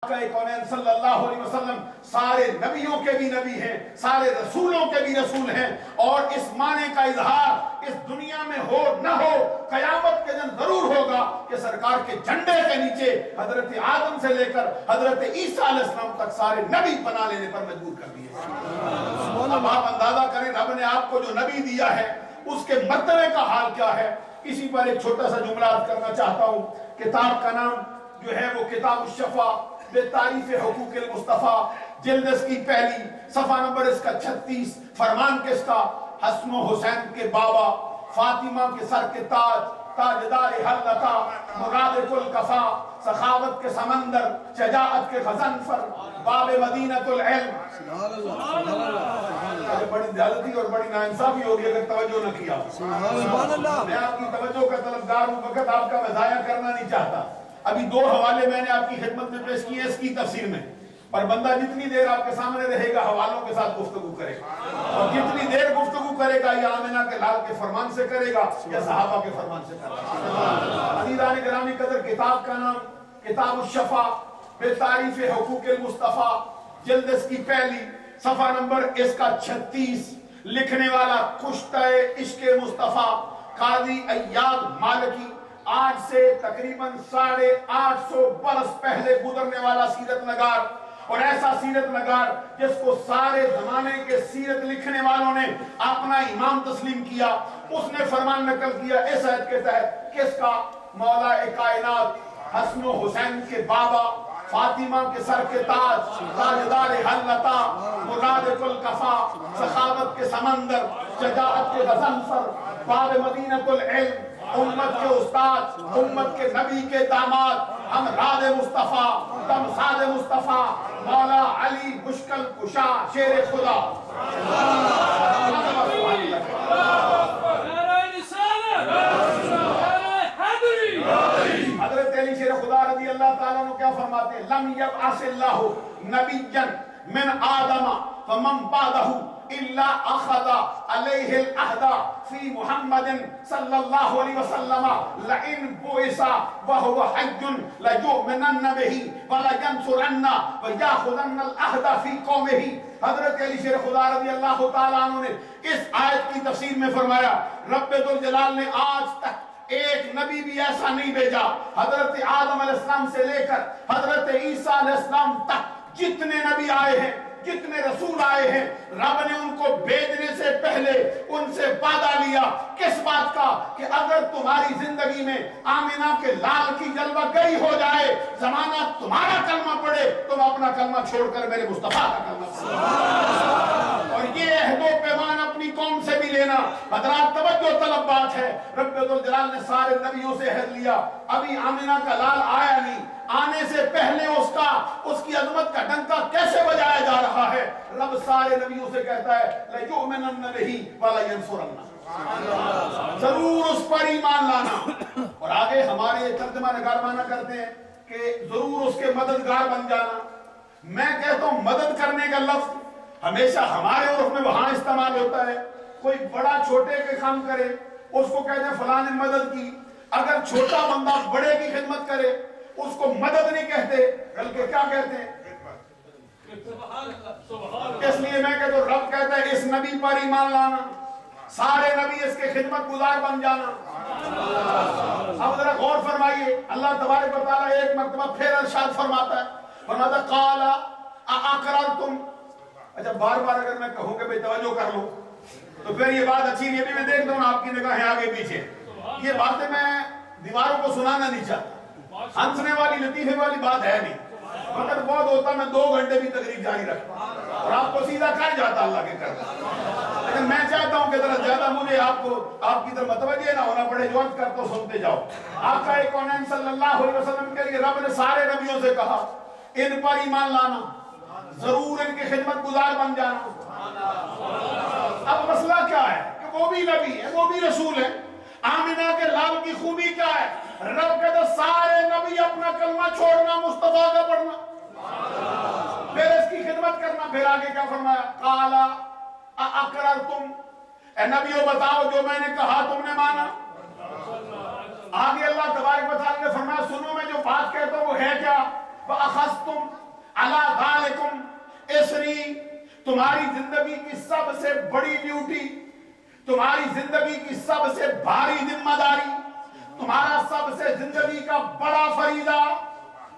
کونین صلی اللہ علیہ وسلم سارے نبیوں کے بھی نبی ہیں، سارے رسولوں کے بھی رسول ہیں، اور اس معنی کا اظہار اس دنیا میں ہو نہ ہو قیامت کے دن ضرور ہوگا کہ سرکار کے جھنڈے کے نیچے حضرت آدم سے لے کر حضرت عیسیٰ علیہ السلام تک سارے نبی بنا لینے پر مجبور کر دیے۔ اب آپ اندازہ کریں رب نے آپ کو جو نبی دیا ہے اس کے مرتبے کا حال کیا ہے۔ اسی پر ایک چھوٹا سا جملہ عرض کرنا چاہتا ہوں۔ کتاب کا نام جو ہے وہ کتاب الشفا بے تعریف حقوق المصطفیٰ، جلد اس کی پہلی، صفحہ نمبر اس کا 36، فرمان کس کا؟ حسن و حسین کے بابا، فاطمہ کے سر کے تاج، تاجدار حلقہ، مراد کل کفا، سخاوت کے سمندر، شجاعت کے غضنفر، باب مدینۃ العلم۔ بڑی زیادتی اور بڑی ناانصافی ہوگی اگر توجہ نہ کیا۔ میں آپ کی توجہ کا طلبگار ہوں، وقت آپ کا میں ضائع کرنا نہیں چاہتا۔ ابھی 2 حوالے میں نے آپ کی خدمت میں پیش کیے اس کی تفسیر میں، پر بندہ جتنی دیر آپ کے سامنے رہے گا حوالوں کے ساتھ گفتگو کرے گا، اور جتنی دیر گفتگو کرے گا یا آمنہ کے لال کے فرمان سے کرے گا یا صحابہ کے فرمان سے کرے گا۔ عزیزان گرامی قدر، کتاب کا نام کتاب الشفا بے تعریف حقوق المصطفیٰ، جلد اس کی پہلی، صفحہ نمبر اس کا 36، لکھنے والا کشتہ عشق مصطفیٰ قاضی ایاد مالکی، آج سے تقریباً 850 برس پہلے گزرنے والا سیرت نگار، اور ایسا سیرت نگار جس کو سارے زمانے کے سیرت لکھنے والوں نے اپنا امام تسلیم کیا۔ اس نے فرمان نقل کیا اس آیت کے تحت، کس کا؟ مولا کائنات حسن و حسین کے بابا، فاطمہ کے سر کے تاج، تاجدار حلقہ، مراد کل کفا، سخاوت کے سمندر، شجاعت کے غضنفر، باب مدینۃ العلم، امت کے استاد، امت کے نبی کے داماد، ہم راد مصطفیٰ، تمثال مصطفیٰ، مولا علی مشکل کشا شیر خدا۔ حضرت علی شیر خدا رضی اللہ تعالیٰ عنہ کیا فرماتے ہیں؟ لم یبعث اللہ نبیا من آدم فمن بعدہ الا اخذ علیہ العہد فی محمد صلی اللہ علیہ وسلم لئن بعث وهو حی لیؤمنن بہ ولینصرن ویأخذن العہد فی قومہ۔ حضرت علی شیر خدا رضی اللہ تعالیٰ عنہ نے اس آیت کی تفسیر میں فرمایا، رب ذوالجلال نے آج تک ایک نبی بھی ایسا نہیں بھیجا، حضرت آدم علیہ السلام سے لے کر حضرت عیسیٰ علیہ السلام تک جتنے نبی آئے ہیں، جتنے رسول آئے ہیں، رب نے ان کو بھیجنے سے پہلے ان سے وعدہ لیا کس بات کا؟ کہ اگر تمہاری زندگی میں آمنہ کے لال کی جلوہ گئی ہو جائے، زمانہ تمہارا کلمہ پڑھے، تم اپنا کلمہ چھوڑ کر میرے مصطفیٰ کا کلمہ پڑھو۔ اور یہ عہد و پیمان اپنی قوم سے بھی لینا حضرات توجہ طلب بات ہے۔ رب ذوالجلال نے سارے نبیوں سے عہد لیا، ابھی آمنہ کا لال آیا نہیں، آنے سے پہلے اس کی عظمت کا ڈنکا کیسے بجایا جا رہا ہے؟ رب سارے نبیوں سے کہتا ہے لَيُؤْمِنَنَّ بِهِ وَلَيَنْصُرَنَّ، ضرور اس پر ایمان لانا۔ اور آگے ہمارے ترجمہ نگار مانا کرتے ہیں کہ ضرور اس کے مددگار بن جانا۔ میں کہتا ہوں مدد کرنے کا لفظ ہمیشہ ہمارے عرف میں وہاں استعمال ہوتا ہے، کوئی بڑا چھوٹے کے کام کرے اس کو کہتے ہیں فلاں نے مدد کی۔ اگر چھوٹا بندہ بڑے کی خدمت کرے اس کو مدد نہیں کہتے بلکہ کیا کہتے ہیں؟ اس لیے میں کہتا ہوں رب کہتا ہے اس نبی پر ایمان لانا، سارے نبی اس کے خدمت گزار بن جانا۔ اب ذرا غور فرمائیے، اللہ تبارک و تعالیٰ ایک مرتبہ پھر ارشاد فرماتا ہے، فرماتا قال اقررتم۔ اچھا بار بار اگر میں کہوں کہ بھئی توجہ کر لو تو پھر یہ بات اچھی نہیں ہے، میں دیکھ دوں آپ کی نگاہیں آگے پیچھے، یہ باتیں میں دیواروں کو سنانا نہیں چاہتا، ہنسنے والی لطیفے والی بات ہے نہیں، وقت بہت ہوتا میں 2 گھنٹے بھی تقریر جاری رکھتا اور آپ کو سیدھا کر جاتا اللہ کے کرتا، لیکن میں چاہتا ہوں کہ ذرا زیادہ مجھے آپ کی طرف متوجہ نہ ہونا پڑے، جو عرض کرتا ہوں سنتے جاؤ۔ آقا کونین صلی اللہ علیہ وسلم کے لیے رب نے سارے نبیوں سے کہا ان پر ایمان لانا، ضرور ان کی خدمت گزار بن جانا۔ اب مسئلہ کیا ہے کہ وہ بھی نبی ہے، وہ بھی رسول ہے، آمنہ کے لال کی خوبی کیا ہے؟ رب کہتا سارے نبی اپنا کلمہ چھوڑنا، مصطفیٰ کا پڑھنا، پھر اس کی خدمت کرنا۔ پھر آگے کیا فرمایا؟ قال اقررتم، اے نبیوں بتاؤ جو میں نے کہا تم نے مانا۔ آگے اللہ تبارک و تعالیٰ نے فرمایا سنو میں جو بات کہتا ہوں وہ ہے کیا؟ وَأَخَذْتُمْ عَلَى ذَلِكُمْ اِسْرِي، تمہاری زندگی کی سب سے بڑی ڈیوٹی، تمہاری زندگی کی سب سے بھاری ذمہ داری، تمہارا سب سے زندگی کا بڑا فریضہ،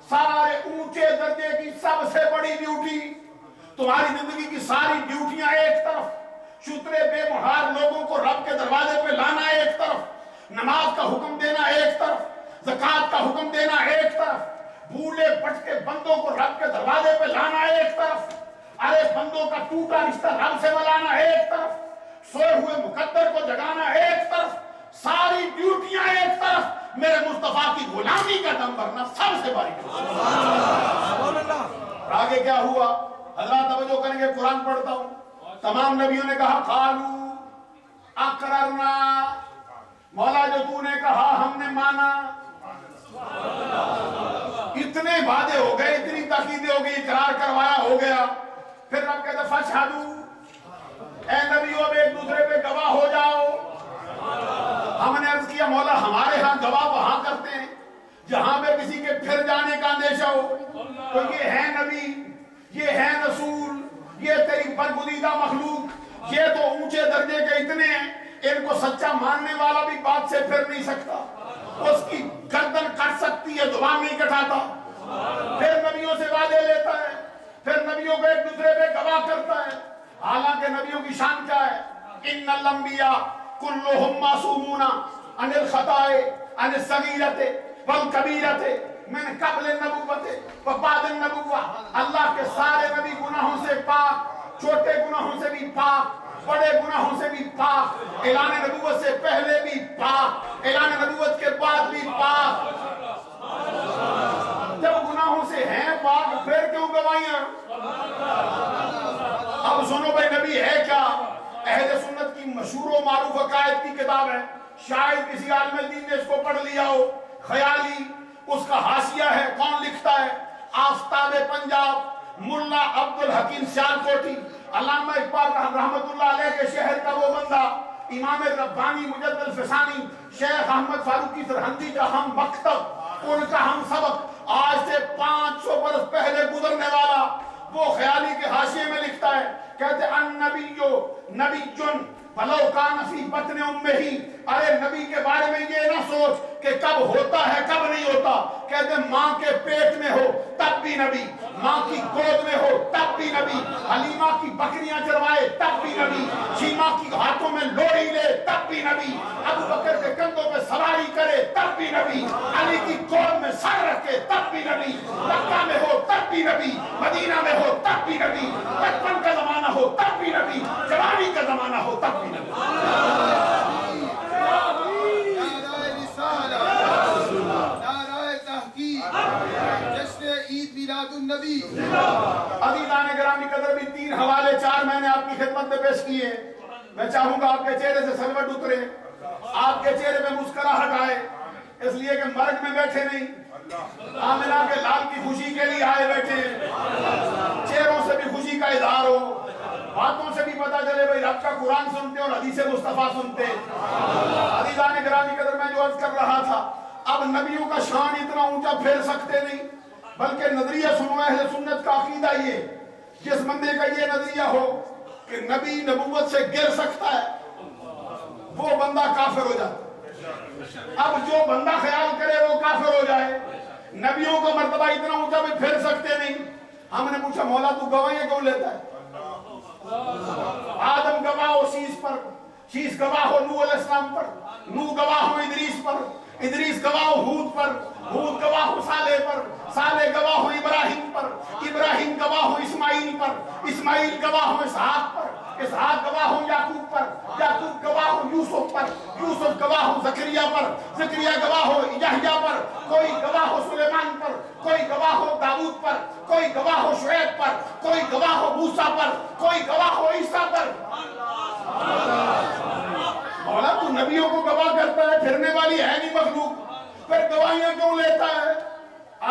سارے اونچے درجے کی سب سے بڑی ڈیوٹی، تمہاری زندگی کی ساری ڈیوٹیاں ایک طرف، شترے بے مہار لوگوں کو رب کے دروازے پہ لانا ایک طرف، نماز کا حکم دینا ایک طرف، زکوٰۃ کا حکم دینا ایک طرف، بھولے بھٹکے بندوں کو رب کے دروازے پہ لانا ایک طرف، ارے بندوں کا ٹوٹا رشتہ رب سے ملانا ایک طرف، سوئے ہوئے مقدر کو جگانا ایک طرف، ساری ڈیوٹیاں ایک طرف، میرے مصطفیٰ کی غلامی کا دم بھرنا سب سے بڑی ڈیوٹی۔ آگے کیا ہوا؟ حضرات توجہ کریں گے، قرآن پڑھتا ہوں۔ تمام نبیوں نے کہا قالو اقررنا، مولا جو تو نے کہا ہم نے مانا۔ اتنے وعدے ہو گئے، اتنی تاکیدیں ہو گئی، اقرار کروایا ہو گیا، پھر رب کہتا فاشہدوا، اے نبیوں ایک دوسرے پہ گواہ ہو جاؤ۔ ہم نے عرض کیا مولا ہمارے ہاں گواہ وہاں کرتے ہیں جہاں پہ کسی کے پھر جانے کا اندیشہ ہو، تو یہ ہے نبی، یہ ہے رسول، یہ تیری برگزیدہ مخلوق، یہ تو اونچے درجے کے اتنے ہیں، ان کو سچا ماننے والا بھی بات سے پھر نہیں سکتا، اس کی گردن کٹ سکتی ہے، زبان نہیں کٹاتا۔ پھر نبیوں سے وعدے لیتا ہے، پھر نبیوں کو ایک دوسرے پہ گواہ کرتا ہے۔ حالانکہ نبیوں کی شان کیا ہے؟ ان الانبیاء کلہم معصومون عن الخطاء عن الصغیرۃ والکبیرۃ من قبل النبوۃ وبعد النبوۃ، اللہ کے سارے نبی گناہوں سے پاک، چھوٹے گناہوں سے بھی پاک، بڑے گناہوں سے بھی پاک، اعلان نبوت سے پہلے بھی پاک، اعلان نبوت کے بعد بھی پاک۔ جب گناہوں سے ہیں پاک پھر کیوں گواہیاں؟ اب سنو بھائی نبی ہے کیا؟ اہل سنت کی مشہور و معروف عقائد کی کتاب ہے، شاید کسی عالم دین نے اس کو پڑھ لیا ہو، خیالی اس کا حاشیہ ہے، کون لکھتا ہے؟ آفتاب پنجاب ملا عبد الحکیم سیالکوٹی، علامہ اقبال رحمت اللہ علیہ کے شہر کا وہ بندہ، امام ربانی مجد الفسانی، شیخ احمد فاروقی سرہندی کا ہم مکتب، ان کا ہم سبق، آج سے 500 برس پہلے گزرنے والا، وہ خیالی کے حاشیے میں لکھتا ہے، کہتے النبیو نبیٌ ولو کان فی بطن امہ، ارے نبی کے بارے میں یہ نہ سوچ کہ کب ہوتا ہے کب نہیں ہوتا، کہتے ماں کے پیٹ میں ہو تب بھی نبی، ماں کی گود میں ہو تب بھی نبی، حلیمہ کی بکریاں چروائے تب بھی نبی، شیمہ کی ہاتھوں میں لوڑی لے تب بھی نبی، ابو بکر کے کندھوں پہ سواری کرے تب بھی نبی، علی کی گود میں سر رکھے تب بھی نبی، مکہ میں ہو تب بھی نبی، مدینہ میں ہو تب بھی نبی، بچپن کا زمانہ ہو تب بھی نبی، جوانی کا زمانہ ہو تب بھی نبی۔ عزیزان گرامی قدر بھی 3 حوالے 4 میں نے آپ کی خدمت میں پیش کیے، میں چاہوں گا آپ کے چہرے سے سلوٹ اترے، آپ کے چہرے میں مسکراہٹ آئے، اس لیے کہ مرگ میں بیٹھے نہیں، آمنہ کے لال کی خوشی کے لیے آئے بیٹھے، چہروں سے بھی خوشی کا اظہار ہو، باتوں سے بھی پتا چلے بھئی رب کا قرآن سنتے اور حدیث مصطفیٰ سنتے۔ عزیزان گرامی قدر میں جو عرض کر رہا تھا، اب نبیوں کا شان اتنا اونچا پھیر سکتے نہیں، بلکہ نظریہ سنو اہل سنت کا عقیدہ یہ، جس بندے کا یہ نظریہ ہو کہ نبی نبوت سے گر سکتا ہے وہ بندہ کافر ہو جاتا۔ اب جو بندہ خیال کرے وہ کافر ہو جائے، نبیوں کا مرتبہ اتنا اونچا بھی پھیر سکتے نہیں۔ ہم نے پوچھا مولا تو گواہیاں کیوں لیتا ہے؟ آدم گواہ ہو شیش پر، شیش گواہ ہو نوح علیہ السلام پر، نوح گواہ ہو ادریس پر، ادریس گواہ ہو ہود پر، ہود گواہ ہو صالح پر، صالح گواہ ہو ابراہیم پر، ابراہیم گواہ ہو اسماعیل پر، اسماعیل گواہ ہو اسحاق پر، اسحاق گواہ ہو یعقوب پر، یعقوب گواہ ہو یوسف پر، یوسف گواہ ہو زکریا پر، زکریا گواہ ہو یحییٰ پر، کوئی گواہ ہو سلیمان پر، کوئی گواہ ہو داؤد پر، کوئی گواہ ہو شعیب پر، کوئی گواہ ہو موسیٰ پر، کوئی گواہ ہو عیسیٰ پر۔ مولا تو نبیوں کو گواہ کرتا ہے، پھرنے والی ہے نہیں مخلوق، پھر گواہیاں کیوں لیتا ہے؟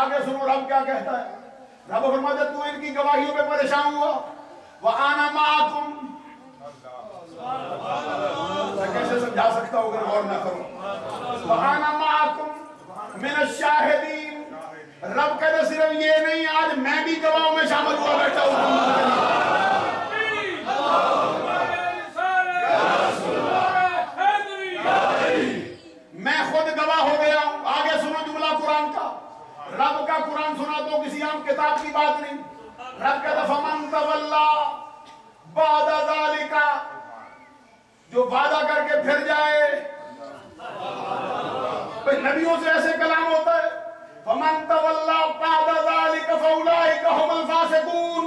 آگے سنو رب کیا کہتا ہے، رب فرماتا ہے تو ان کی گواہیوں پہ پریشان ہوا، وَأَنَا مَعَكُمْ، میں کیسے سمجھا سکتا ہوں اگر غور نہ کروں، وَأَنَا مَعَكُمْ مِنَ الشَّاهِدِينَ، رب کہتے صرف یہ نہیں، آج میں بھی گواہوں میں شامل ہوا بیٹھا ہوں. میں خود گواہ ہو گیا ہوں. آگے سنو جملہ قرآن کا. رب کا قرآن سنا تو کسی عام کتاب کی بات نہیں. رب کہتا فمن تولا بعد ذالک، جو وعدہ کر کے پھر جائے. نبیوں سے ایسے کلام ہوتا ہے. فمن تولا بعد ذالک فاولئک هم الفاسقون.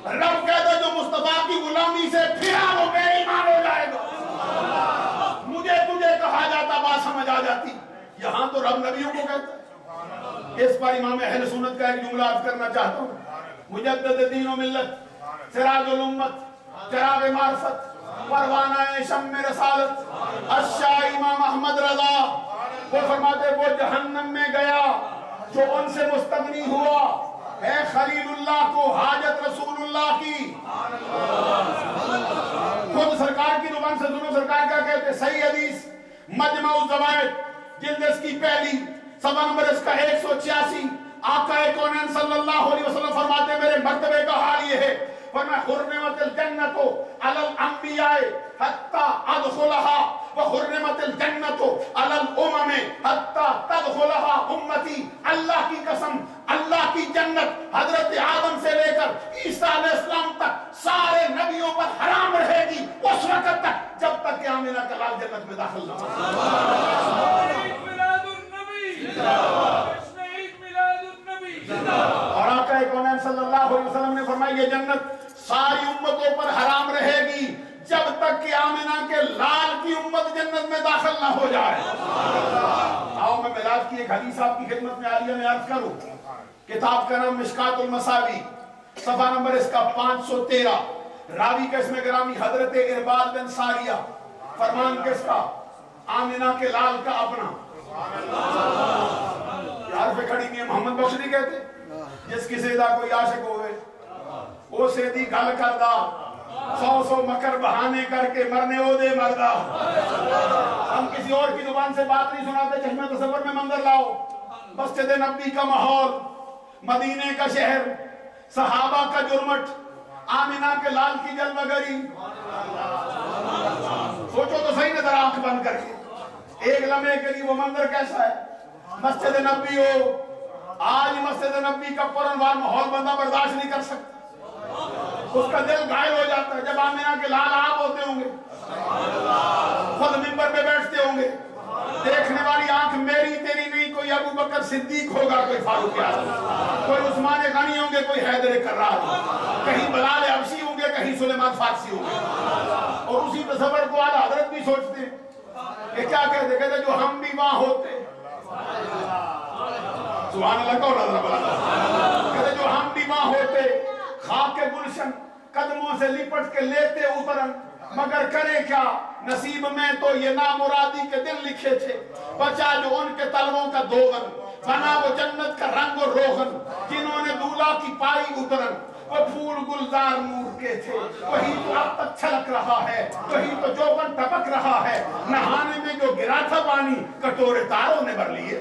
رب کہتا جو مصطفیٰ کی غلامی سے پھرا وہ بے ایمان ہو جائے گا. مجھے تجھے کہا جاتا بات سمجھ آ جاتی. یہاں تو رب نبیوں کو کہتا ہے. اس پر امام اہل سنت کا ایک جملہ عرض کرنا چاہتا ہوں. مجدد دین و ملت، سراج الامت، چراغ معرفت، پروانہ شم رسالت، اشاہ امام احمد رضا، وہ فرماتے وہ جہنم میں گیا جو ان سے مستغنی ہوا ہے خلیل اللہ کو حاجت رسول اللہ کی. خود سرکار کی زبان سے سنو سرکار کیا کہتے. صحیح حدیث مجمع الزوائد جلد اس کی پہلی صفحہ نمبر اس کا 186. آقا کونین صلی اللہ علیہ وسلم فرماتے میرے مرتبے کا حال یہ ہے فرمایا حرمت الجنت علی الانبیاء حتی ادخلها وحرمت الجنت علی الامم حتی تدخلها امتی. اللہ کی قسم، اللہ کی جنت حضرت آدم سے لے کر عیسیٰ علیہ السلام تک سارے نبیوں پر حرام رہے گی اس وقت تک جب تک کہ آمنہ کا لال جنت میں داخل نہ ہو. اور آقا کونین صلی اللہ علیہ وسلم نے فرمایا یہ جنت ساری امتوں پر حرام رہے گی جب تک کہ آمنہ کے لال کی امت جنت میں داخل نہ ہو جائے. آؤ میں معراج کی ایک حدیث آپ کی خدمت میں عالیہ میں عرض کروں. کتاب کا نام مشکات المصابیح، صفحہ نمبر اس کا 513. راوی کا اس میں گرامی حضرت ارباد بن ساریہ. فرمان کس کا؟ آمنہ کے لال کا اپنا. یار پہ کھڑی نہیں ہے محمد بخش نہیں کہتے جس کی سیدہ کوئی عاشق ہوئے وہ سیدھی گل کردہ 100 مکر بہانے کر کے مرنے او دے مردہ. ہم کسی اور کی زبان سے بات نہیں سناتے. چشمہ تصور میں منظر لاؤ. مسجد نبی کا ماحول، مدینے کا شہر، صحابہ کا جرمٹ، آمنہ کے لال کی جلوہ گری. سوچو تو صحیح نظر آنکھ بند کر کے ایک لمحے کے لیے وہ منظر کیسا ہے. مسجد نبی ہو، آج مسجد نبی کا پرنوار ماحول بندہ برداشت نہیں کر سکتا. اس کا دل گھائل ہو جاتا ہے. جب آمنہ کے لال آپ ہوتے ہوں گے، خود منبر پہ بیٹھتے ہوں گے، دیکھنے والی آنکھ میری تیری نہیں، کوئی ابو بکر صدیق ہوگا، کوئی فاروق اعظم، کوئی عثمان غنی ہوں گے، کوئی حیدر کرار، کہیں بلال حبشی ہوں گے، کہیں سلیمان فارسی ہوں گے. اور اسی تصور کو اعلیٰ حضرت بھی سوچتے ہیں کہ کیا کہتے کہتے جو ہم بھی وہاں ہوتے. سبحان اللہ کو نظر بلا کہتے جو ہم بھی وہاں ہوتے، خاک گلشن قدموں سے لپٹ کے لیتے اترن، مگر کرے کیا نصیب میں تو یہ نامرادی کے دل لکھے تھے. بچا جو ان کے تلووں کا دوغن، بنا وہ جنت کا رنگ و روغن، جنہوں نے دولہا کی پائی اترن. وہ پھول گلزار نور کے تھے، وہی تو اب تک چھلک رہا ہے، وہی تو جوبن ٹپک رہا ہے. نہانے میں جو گرا تھا پانی کٹورے تاروں نے بھر لیے.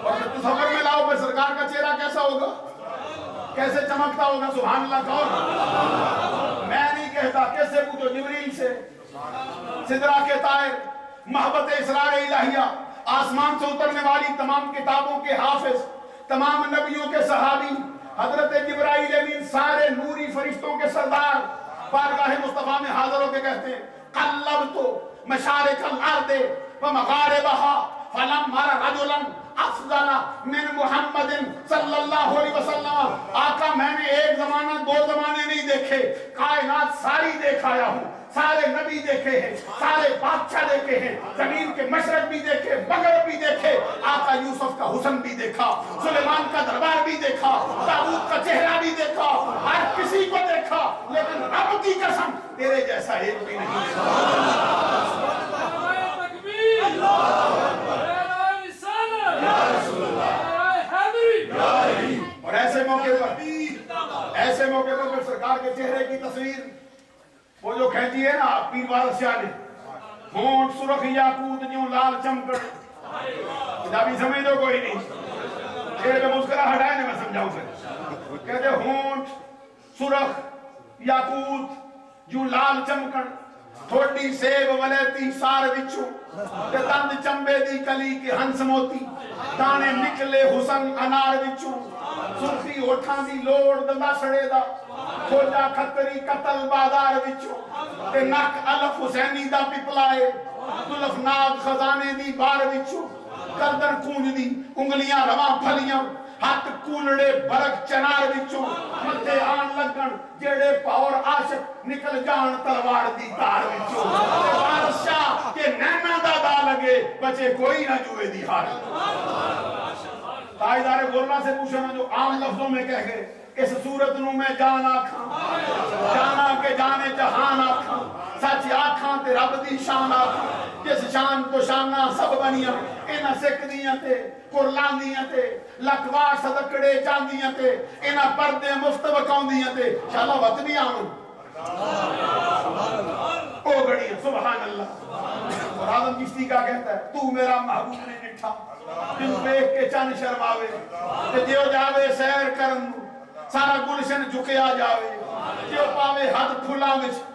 اور تصور میں لاؤ پہ سرکار کا چہرہ کیسا ہوگا، کیسے چمکتا ہوگا. سبحان اللہ. کون؟ میں نہیں کہتا، کیسے پوچھو جبریل سے. سدرہ کے طائر، محبت اسرار الہیہ، آسمان سے اترنے والی تمام کتابوں کے حافظ، تمام نبیوں کے صحابی، حضرت جبرائیل امین، سارے نوری فرشتوں کے سردار، بارگاہ مصطفیٰ میں حاضر ہو کے کہتے ہیں قلبتو مشارق الارض ومغاربہا فلم مر رجلا افضل من محمد صلی اللہ علیہ وسلم. آقا میں نے ایک زمانہ دو زمانے نہیں دیکھے، کائنات ساری دیکھ آیا ہوں. سارے نبی دیکھے ہیں، سارے بادشاہ دیکھے ہیں، زمین کے مشرق بھی دیکھے، مغرب بھی دیکھے. آقا یوسف کا حسن بھی دیکھا، سلیمان کا دربار بھی دیکھا، داؤد کا چہرہ بھی دیکھا، ہر کسی کو دیکھا، لیکن رب کی قسم تیرے جیسا ایک بھی نہیں. اور ایسے موقع پر سرکار کے چہرے کی تصویر وہ جو کہتی ہے نا پیر والد شاہ نے، ہونٹ سرخ یاقوت جو لال چمکڑ. کتابی سمجھ دو کوئی نہیں. چہرے پہ مسکراہٹ آئے نا میں سمجھاؤں پھر کہتے ہونٹ سرخ یاقوت جو لال چمکن تھوڑی سیب ولیتی سار وچوں تے دند چمبے دی کلی کے ہنس موتی دانے نکلے حسن انار وچوں سرخی ہوٹھاں دی لوڑ دندا سڑے دا کھوجا کھتری قتل بازار وچوں تے نک الف حسینی دا پپلائے دلف ناگ خزانے دی بار وچوں گردن کونج دی انگلیاں رواں پھلیاں ہاتھ کولڑے برک چنار وچوں متے آن لگن جیڑے پاور عاشق نکل جان تلوار دی تار وچوں بادشاہ کے نینا دا دا لگے بچے کوئی نہ جوئے دی ہار تاجدار گورنا سے پوچھنا جو عام لفظوں میں کہہ گئے اس صورت نو میں جان آکھاں جانا کے جانے جہان آکھاں سچ آکھاں تے رب دی شان آکھاں جس شان تو شانہ سب بنیاں انہاں سکھ دیاں تے قرلان دیاں تے لکوار صدقڑے چاندیاں تے انہاں پردے مفت وکاؤں دیاں تے شاءاللہ وطنی آمن او گڑیاں سبحان اللہ اور آدم کشتی کا کہتا ہے تو میرا محبوب نے نٹھا جن پیک کے چند شرماوے تے دیو جاوے سیر کرن سارا گلشن جھکے آ جاوے دیو پاوے حد پھلا وچ